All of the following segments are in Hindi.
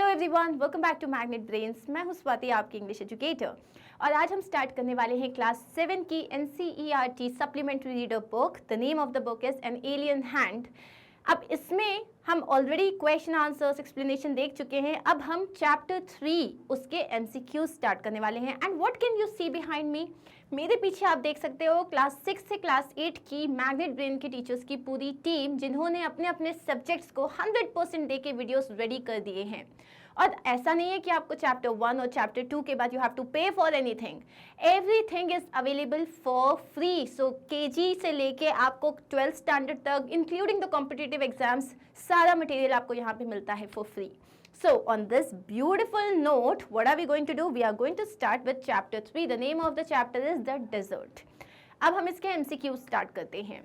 Everyone, welcome back to magnet brains. मैं हूं स्वाति, आपकी इंग्लिश एजुकेटर, और आज हम स्टार्ट करने वाले हैं क्लास 7 की NCERT supplementary reader book. The name of the book is an alien hand. अब इसमें हम ऑलरेडी क्वेश्चन आंसर्स एक्सप्लेनेशन देख चुके हैं। अब हम चैप्टर 3 उसके MCQ स्टार्ट करने वाले हैं। And what can you see behind me? मेरे पीछे आप देख सकते हो क्लास 6 से क्लास 8 की मैग्नेट ब्रेन के टीचर्स की पूरी टीम, जिन्होंने अपने अपने सब्जेक्ट्स को 100% दे के वीडियोस रेडी कर दिए हैं। और ऐसा नहीं है कि आपको चैप्टर 1 और चैप्टर 2 के बाद यू हैव टू पे for anything. Everything is available for free. So KG से लेके आपको 12th स्टैंडर्ड तक, इंक्लूडिंग द कॉम्पिटिटिव एग्जाम्स, सारा मटेरियल आपको यहाँ पे मिलता है for free. So on this beautiful note, what are we going to do? We are going to start with chapter 3. The name of the chapter is the desert. अब हम इसके MCQ स्टार्ट करते हैं।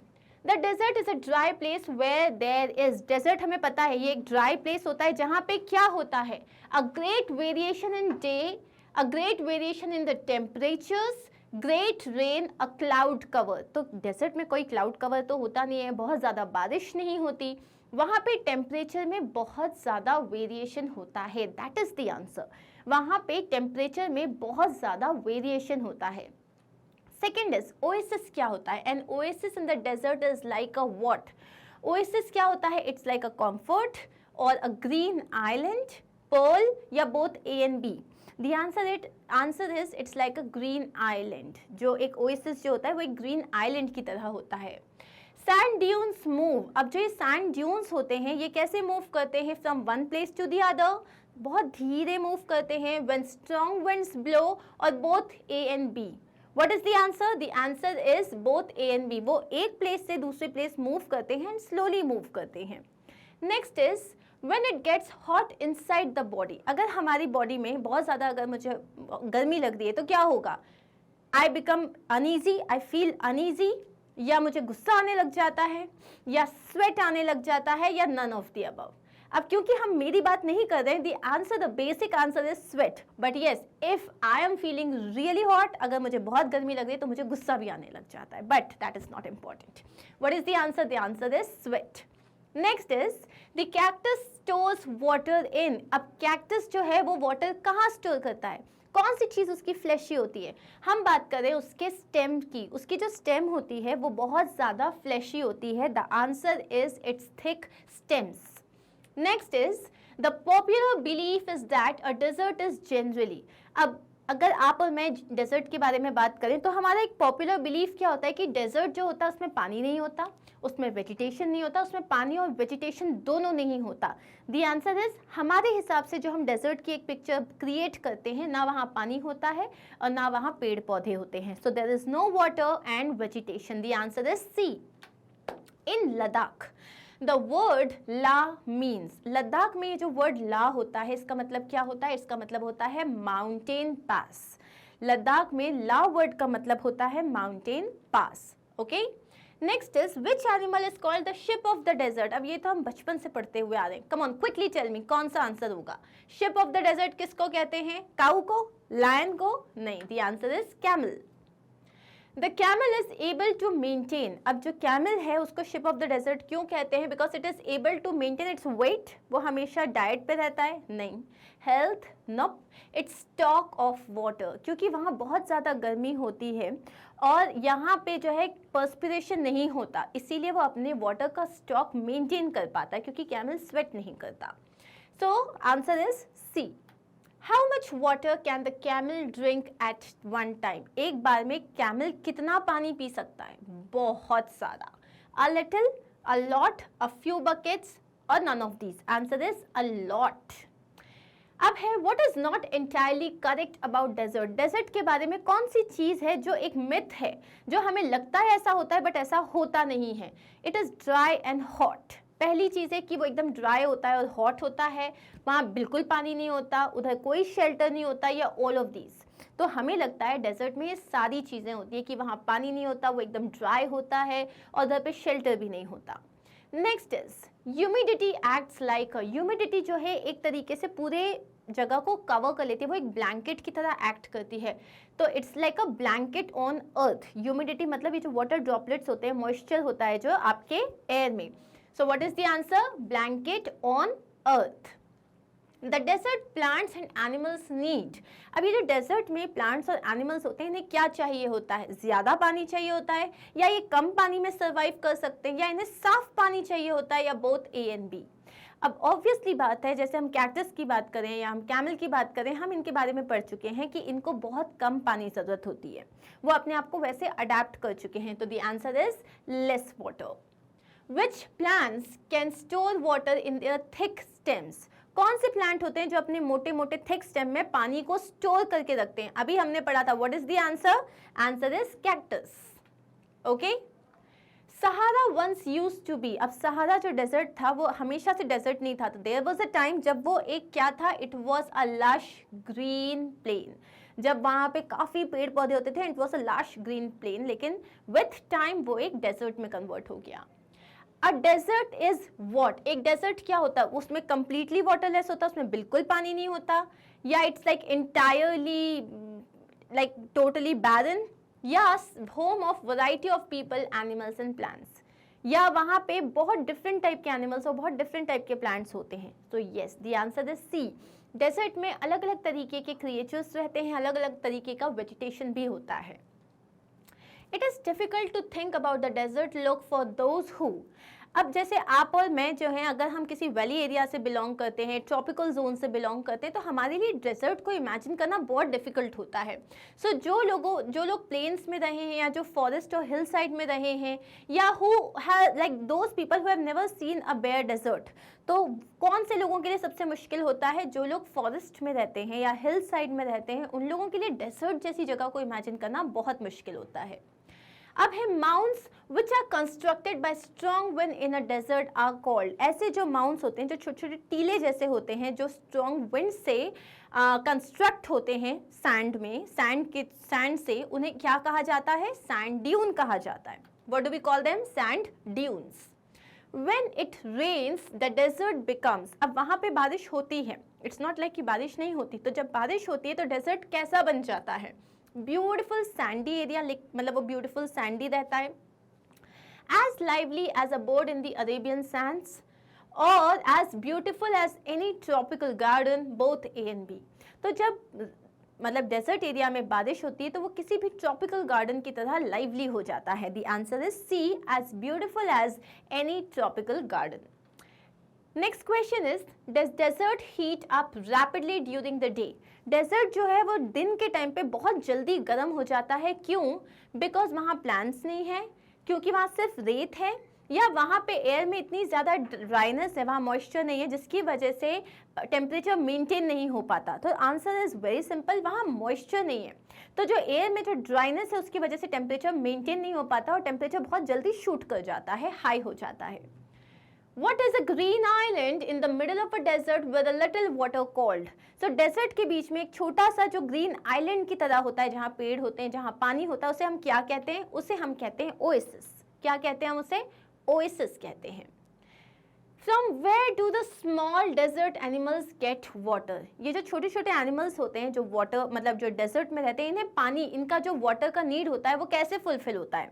The desert is a dry place where there is desert। हमें पता है ये एक dry place होता है जहाँ पे क्या होता है? A great variation in day, a great variation in the temperatures, great rain, a cloud cover. तो डेजर्ट में कोई क्लाउड कवर तो होता नहीं है, बहुत ज़्यादा बारिश नहीं होती, वहाँ पे टेम्परेचर में बहुत ज़्यादा वेरिएशन होता है। That is the answer. वहाँ पे टेम्परेचर में बहुत ज़्यादा वेरिएशन होता है। Second is oasis. क्या होता है? An oasis in the desert is like a what? Oasis क्या होता है? It's like a comfort or a green island, pearl, या both A and B। The answer is it's like a green island। जो एक ओएसिस जो होता है वो एक ग्रीन आइलैंड की तरह होता है। Sand dunes move. अब जो ये सैंड ड्यून्स होते हैं ये कैसे मूव करते हैं? From one place to the other, बहुत धीरे मूव करते हैं। When strong winds blow, or both A and B। What is the answer? The answer is both A and B। वो एक प्लेस से दूसरे प्लेस मूव करते हैं एंड स्लोली मूव करते हैं। Next is When it gets hot inside the body। अगर हमारी बॉडी में बहुत ज़्यादा अगर मुझे गर्मी लग रही है तो क्या होगा? I become uneasy, I feel uneasy, या मुझे गुस्सा आने लग जाता है, या स्वेट आने लग जाता है, या none of the above। अब क्योंकि हम मेरी बात नहीं कर रहे हैं, the basic answer is sweat. But yes, if I am feeling really hot, अगर मुझे बहुत गर्मी लग रही है तो मुझे गुस्सा भी आने लग जाता है, but that is not important. What is the answer? The answer is sweat. Next is the cactus stores water in. अब कैक्टस जो है वो वाटर कहाँ स्टोर करता है? कौन सी चीज़ उसकी फ्लैशी होती है? हम बात करें उसके स्टेम की। उसकी जो स्टेम होती है वो बहुत ज़्यादा फ्लैशी होती है। The answer is its thick stems. Next is the popular belief is that a desert is generally. अब अगर आप और मैं डेजर्ट के बारे में बात करें तो हमारा एक पॉपुलर बिलीफ क्या होता है कि डेजर्ट जो होता है उसमें पानी नहीं होता, उसमें वेजिटेशन नहीं होता, उसमें पानी और वेजिटेशन दोनों नहीं होता। द आंसर इज, हमारे हिसाब से जो हम डेजर्ट की एक पिक्चर क्रिएट करते हैं, ना वहाँ पानी होता है और ना वहाँ पेड़ पौधे होते हैं। So there is no water and vegetation. The answer is C। In Ladakh the word la means. Ladakh में ये जो वर्ड ला होता है इसका मतलब क्या होता है? इसका मतलब होता है माउंटेन पास। लद्दाख में ला वर्ड का मतलब होता है mountain pass. Okay, next is which animal is called the ship of the desert. अब ये तो हम बचपन से पढ़ते हुए आ रहे हैं। Come on, quickly tell me, कौन सा आंसर होगा? शिप ऑफ द डेजर्ट किसको कहते हैं? काऊ को? लायन को? नहीं, the answer is camel. The camel is able to maintain. अब जो कैमल है उसको शिप ऑफ द डेजर्ट क्यों कहते हैं? Because it is able to maintain its weight. वो हमेशा डाइट पे रहता है? नहीं। Health? Nope. It's stock of water, क्योंकि वहाँ बहुत ज़्यादा गर्मी होती है और यहाँ पे जो है पर्सपिरेशन नहीं होता, इसीलिए वो अपने वाटर का स्टॉक मेंटेन कर पाता है, क्योंकि कैमल स्वेट नहीं करता। So answer is C। How much water can the camel drink at one time? एक बार में कैमल कितना पानी पी सकता है? बहुत सारा। A little, a lot, a few buckets, or none of these? Answer is a lot। अब है what is not entirely correct about desert। Desert के बारे में कौन सी चीज़ है जो एक मिथ है, जो हमें लगता है ऐसा होता है बट ऐसा होता नहीं है? It is dry and hot. पहली चीज़ है कि वो एकदम ड्राई होता है और हॉट होता है, वहाँ बिल्कुल पानी नहीं होता, उधर कोई शेल्टर नहीं होता, या ऑल ऑफ दीज। तो हमें लगता है डेजर्ट में ये सारी चीज़ें होती है कि वहाँ पानी नहीं होता, वो एकदम ड्राई होता है और उधर पे शेल्टर भी नहीं होता। Next is humidity acts like. Humidity जो है एक तरीके से पूरे जगह को कवर कर लेती है, वो एक ब्लैंकेट की तरह एक्ट करती है। तो it's like a blanket on earth. Humidity मतलब ये जो वाटर ड्रॉपलेट्स होते हैं, मॉइस्चर होता है जो आपके एयर में। So what is the answer? Blanket on earth। The desert plants and animals need. अब ये जो डेजर्ट में प्लांट्स और एनिमल्स होते हैं इन्हें क्या चाहिए होता है? ज़्यादा पानी चाहिए होता है, या ये कम पानी में सर्वाइव कर सकते हैं, या इन्हें साफ पानी चाहिए होता है, या बोथ ए एंड बी? अब ऑब्वियसली बात है, जैसे हम कैक्टस की बात करें या हम कैमल की बात करें, हम इनके बारे में पढ़ चुके हैं कि इनको बहुत कम पानी ज़रूरत होती है, वो अपने आप को वैसे अडेप्ट कर चुके हैं। तो the answer is less water. Which plants can store water in their thick stems? कौन से प्लांट होते हैं जो अपने मोटे मोटे थिक स्टेम में पानी को स्टोर करके रखते हैं? अभी हमने पढ़ा था, what is the answer? Answer is cactus. Okay, Sahara once used to be. अब सहारा जो डेजर्ट था वो हमेशा से डेजर्ट नहीं था, तो देयर वाज अ टाइम जब वो एक क्या था, it was a lush green plain. जब वहाँ पे काफ़ी पेड़ पौधे होते थे, it was a lush green plain, लेकिन विथ टाइम वो एक डेजर्ट में कन्वर्ट हो गया। A desert is what? एक डेजर्ट क्या होता है? उसमें कंप्लीटली वाटरलेस होता है, उसमें बिल्कुल पानी नहीं होता, या it's like entirely like totally barren, या home of variety of people, animals and plants, या वहाँ पे बहुत डिफरेंट टाइप के एनिमल्स और बहुत डिफरेंट टाइप के प्लांट्स होते हैं। तो yes, the answer is C. Desert में अलग अलग तरीके के क्रिएचर्स रहते हैं, अलग अलग तरीके का वेजिटेशन भी होता है। It is difficult to think about the desert look for those who. अब जैसे आप और मैं जो हैं, अगर हम किसी वैली एरिया से बिलोंग करते हैं, ट्रॉपिकल जोन से बिलोंग करते हैं, तो हमारे लिए डेजर्ट को इमेजिन करना बहुत डिफिकल्ट होता है। सो जो लोग प्लेन्स में रहे हैं, या जो फॉरेस्ट और हिल साइड में रहे हैं, या who have like those people who have never seen a bare desert, तो कौन से लोगों के लिए सबसे मुश्किल होता है? जो लोग फॉरेस्ट में रहते हैं या हिल साइड में रहते हैं, उन लोगों के लिए डेजर्ट जैसी जगह को इमेजिन करना बहुत मुश्किल होता है। अब है mounds which are constructed by strong wind in a desert are called. ऐसे जो माउंट्स होते हैं, जो छोटे छोटे टीले जैसे होते हैं, जो स्ट्रॉन्ग विंड से कंस्ट्रक्ट होते हैं सैंड में, सैंड से, उन्हें क्या कहा जाता है? सैंड ड्यून कहा जाता है। What do we call them? Sand dunes. When it rains, the desert becomes। अब वहाँ पे बारिश होती है, इट्स नॉट लाइक कि बारिश नहीं होती, तो जब बारिश होती है तो डेजर्ट कैसा बन जाता है? ब्यूटिफुल सैंडी एरिया, मतलब वो ब्यूटिफुल सैंडी रहता है। As lively as a bird in the Arabian sands, और as beautiful as any tropical garden, both A and B. तो जब मतलब डेजर्ट एरिया में बारिश होती है तो वो किसी भी ट्रॉपिकल गार्डन की तरह लाइवली हो जाता है। The answer is C, as beautiful as any tropical garden. Next question is, does desert heat up rapidly during the day? Desert जो है वो दिन के टाइम पे बहुत जल्दी गर्म हो जाता है, क्यों? बिकॉज वहाँ प्लांट्स नहीं है, क्योंकि वहाँ सिर्फ रेत है, या वहाँ पे एयर में इतनी ज़्यादा ड्राइनेस है, वहाँ मॉइस्चर नहीं है, जिसकी वजह से टेम्परेचर मेंटेन नहीं हो पाता। तो आंसर इज़ वेरी सिंपल, वहाँ मॉइस्चर नहीं है, तो जो एयर में जो ड्राइनेस है उसकी वजह से टेम्परेचर मेंटेन नहीं हो पाता और टेम्परेचर बहुत जल्दी शूट कर जाता है, हाई हो जाता है। What is a green island in the middle of a desert with a little water called? So desert के बीच में एक छोटा सा जो green island की तरह होता है, जहाँ पेड़ होते हैं, जहाँ पानी होता है, उसे हम क्या कहते हैं? उसे हम कहते हैं oasis। क्या कहते हैं हम उसे? oasis कहते हैं। From where do the small desert animals get water? ये जो छोटे छोटे एनिमल्स होते हैं जो वाटर मतलब जो डेजर्ट में रहते हैं, इन्हें पानी, इनका जो वाटर का नीड होता है वो कैसे फुलफिल होता है?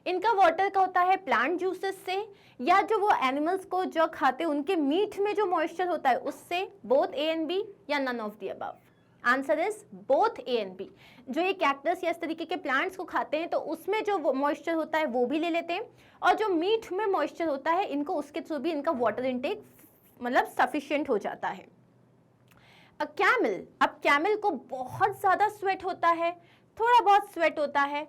इनका वाटर का होता है प्लांट जूसेस से, या जो वो एनिमल्स को जो खाते हैं उनके मीट में जो मॉइस्चर होता है उससे, बोथ ए एंड बी, या none of the above? Answer is both A and B. जो ये कैक्टस या इस तरीके के प्लांट्स को खाते हैं तो उसमें जो मॉइस्चर होता है वो भी ले लेते हैं, और जो मीट में मॉइस्चर होता है इनको उसके थ्रू भी इनका वाटर इनटेक मतलब सफिशिएंट हो जाता है। अ कैमल, अब कैमल को बहुत ज़्यादा स्वेट होता है, थोड़ा बहुत स्वेट होता है,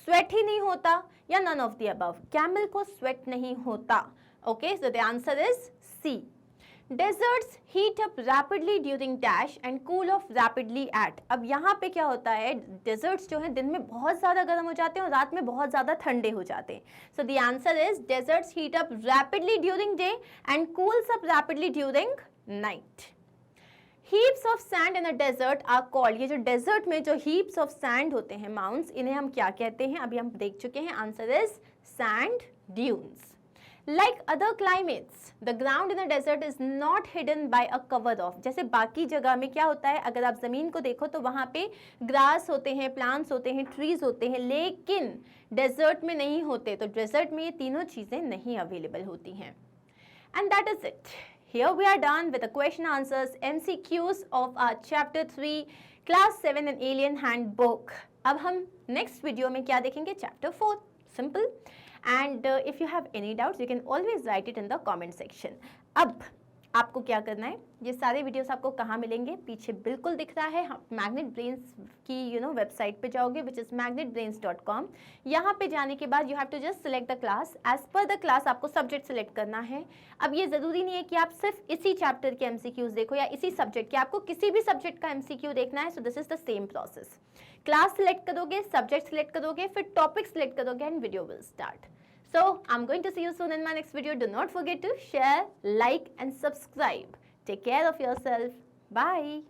स्वेट ही नहीं होता, या none of the above? Camel को स्वेट नहीं होता। Okay, so the answer is C. Deserts heat up rapidly during dash and cool off rapidly at. अब यहाँ पे क्या होता है, डेजर्ट्स जो हैं दिन में बहुत ज़्यादा गर्म हो जाते हैं और रात में बहुत ज़्यादा ठंडे हो जाते हैं। So the answer is deserts heat up rapidly during day and cools up rapidly during night. Heaps of sand in a desert are called. ये जो डेजर्ट में जो हीप्स ऑफ सैंड होते हैं, माउंट्स, इन्हें हम क्या कहते हैं? अभी हम देख चुके हैं, answer is sand dunes. Like other climates, the ground in a desert is not hidden by a cover of. जैसे बाकी जगह में क्या होता है, अगर आप जमीन को देखो तो वहाँ पे ग्रास होते हैं, प्लांट्स होते हैं, ट्रीज होते हैं, लेकिन डेजर्ट में नहीं होते। तो डेजर्ट में ये तीनों चीज़ें नहीं अवेलेबल होती हैं। And that is it. here we are done with the question answers MCQs of our chapter 3 class 7 and alien handbook. अब हम next video में क्या देखेंगे? chapter 4. Simple. And if you have any doubts, you can always write it in the comment section. अब आपको क्या करना है, ये सारे वीडियोस आपको कहाँ मिलेंगे? पीछे बिल्कुल दिख रहा है, मैग्नेट ब्रेन्स की वेबसाइट पे जाओगे विच इज़ magnetbrains.com. यहाँ पे जाने के बाद you have to just select the class. As per the class आपको सब्जेक्ट सिलेक्ट करना है. अब ये ज़रूरी नहीं है कि आप सिर्फ इसी चैप्टर के MCQs देखो या इसी सब्जेक्ट के, आपको किसी भी सब्जेक्ट का MCQ देखना है. So this is the same process. Class select करोगे, सब्जेक्ट सिलेक्ट करोगे, फिर टॉपिक सिलेक्ट करोगे and video will start. So, I'm going to see you soon in my next video. Do not forget to share, like and subscribe. Take care of yourself. Bye.